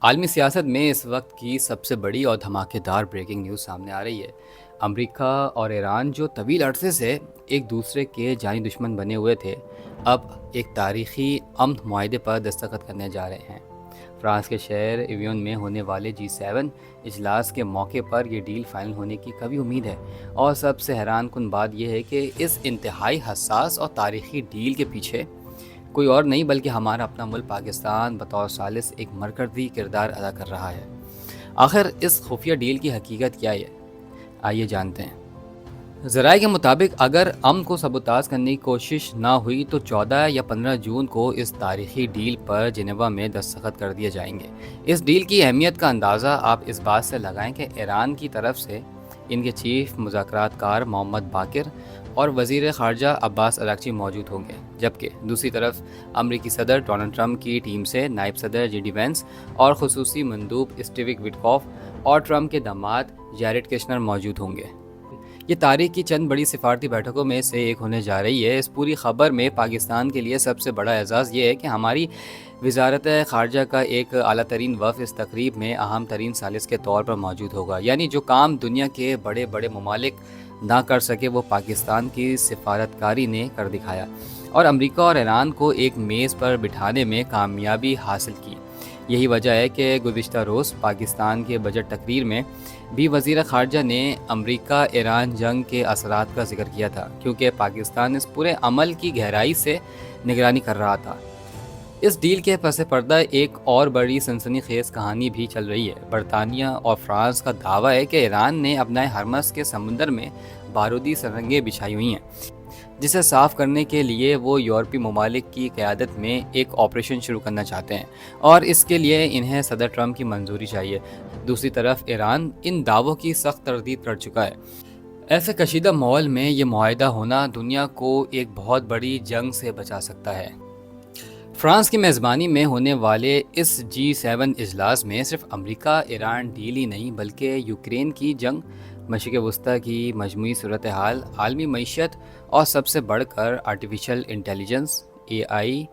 عالمی سیاست میں اس وقت کی سب سے بڑی اور دھماکے دار بریکنگ نیوز سامنے آ رہی ہے۔ امریکہ اور ایران جو طویل عرصے سے ایک دوسرے کے جانی دشمن بنے ہوئے تھے، اب ایک تاریخی امن معاہدے پر دستخط کرنے جا رہے ہیں۔ فرانس کے شہر ایویون میں ہونے والے G7 اجلاس کے موقع پر یہ ڈیل فائنل ہونے کی کبھی امید ہے، اور سب سے حیران کن بات یہ ہے کہ اس انتہائی حساس اور تاریخی ڈیل کے پیچھے کوئی اور نہیں بلکہ ہمارا اپنا ملک پاکستان بطور ثالث ایک مرکزی کردار ادا کر رہا ہے۔ آخر اس خفیہ ڈیل کی حقیقت کیا ہے؟ آئیے جانتے ہیں۔ ذرائع کے مطابق اگر امن کو سبوتاژ کرنے کی کوشش نہ ہوئی تو 14 یا 15 جون کو اس تاریخی ڈیل پر جنیوا میں دستخط کر دیے جائیں گے۔ اس ڈیل کی اہمیت کا اندازہ آپ اس بات سے لگائیں کہ ایران کی طرف سے ان کے چیف مذاکرات کار محمد باقر اور وزیر خارجہ عباس اراغچی موجود ہوں گے، جبکہ دوسری طرف امریکی صدر ڈونلڈ ٹرمپ کی ٹیم سے نائب صدر JD وینس اور خصوصی مندوب اسٹیو وٹکوف اور ٹرمپ کے داماد جیریڈ کشنر موجود ہوں گے۔ یہ تاریخ کی چند بڑی سفارتی بیٹھکوں میں سے ایک ہونے جا رہی ہے۔ اس پوری خبر میں پاکستان کے لیے سب سے بڑا اعزاز یہ ہے کہ ہماری وزارت خارجہ کا ایک اعلیٰ ترین وفد اس تقریب میں اہم ترین ثالث کے طور پر موجود ہوگا، یعنی جو کام دنیا کے بڑے بڑے ممالک نہ کر سکے وہ پاکستان کی سفارتکاری نے کر دکھایا اور امریکہ اور ایران کو ایک میز پر بٹھانے میں کامیابی حاصل کی۔ یہی وجہ ہے کہ گزشتہ روز پاکستان کے بجٹ تقریر میں بھی وزیر خارجہ نے امریکہ ایران جنگ کے اثرات کا ذکر کیا تھا، کیونکہ پاکستان اس پورے عمل کی گہرائی سے نگرانی کر رہا تھا۔ اس ڈیل کے پس پردہ ایک اور بڑی سنسنی خیز کہانی بھی چل رہی ہے۔ برطانیہ اور فرانس کا دعویٰ ہے کہ ایران نے اپنے ہرمز کے سمندر میں بارودی سرنگیں بچھائی ہوئی ہیں، جسے صاف کرنے کے لیے وہ یورپی ممالک کی قیادت میں ایک آپریشن شروع کرنا چاہتے ہیں، اور اس کے لیے انہیں صدر ٹرمپ کی منظوری چاہیے۔ دوسری طرف ایران ان دعووں کی سخت تردید کر چکا ہے۔ ایسے کشیدہ ماحول میں یہ معاہدہ ہونا دنیا کو ایک بہت بڑی جنگ سے بچا سکتا ہے۔ فرانس کی میزبانی میں ہونے والے اس G7 اجلاس میں صرف امریکہ ایران ڈیل ہی نہیں بلکہ یوکرین کی جنگ، مشرق وسطی کی مجموعی صورتحال، عالمی معیشت اور سب سے بڑھ کر آرٹیفیشل انٹیلیجنس AI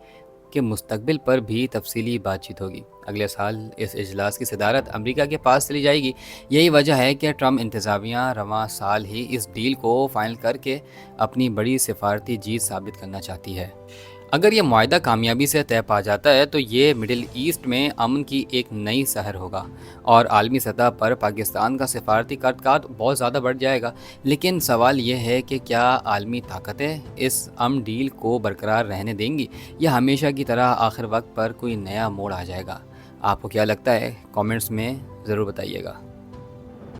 کے مستقبل پر بھی تفصیلی بات چیت ہوگی۔ اگلے سال اس اجلاس کی صدارت امریکہ کے پاس چلی جائے گی۔ یہی وجہ ہے کہ ٹرمپ انتظامیہ رواں سال ہی اس ڈیل کو فائنل کر کے اپنی بڑی سفارتی جیت ثابت کرنا چاہتی ہے۔ اگر یہ معاہدہ کامیابی سے طے پا جاتا ہے تو یہ مڈل ایسٹ میں امن کی ایک نئی سحر ہوگا، اور عالمی سطح پر پاکستان کا سفارتی کردار بہت زیادہ بڑھ جائے گا۔ لیکن سوال یہ ہے کہ کیا عالمی طاقتیں اس امن ڈیل کو برقرار رہنے دیں گی، یا ہمیشہ کی طرح آخر وقت پر کوئی نیا موڑ آ جائے گا؟ آپ کو کیا لگتا ہے؟ کامنٹس میں ضرور بتائیے گا۔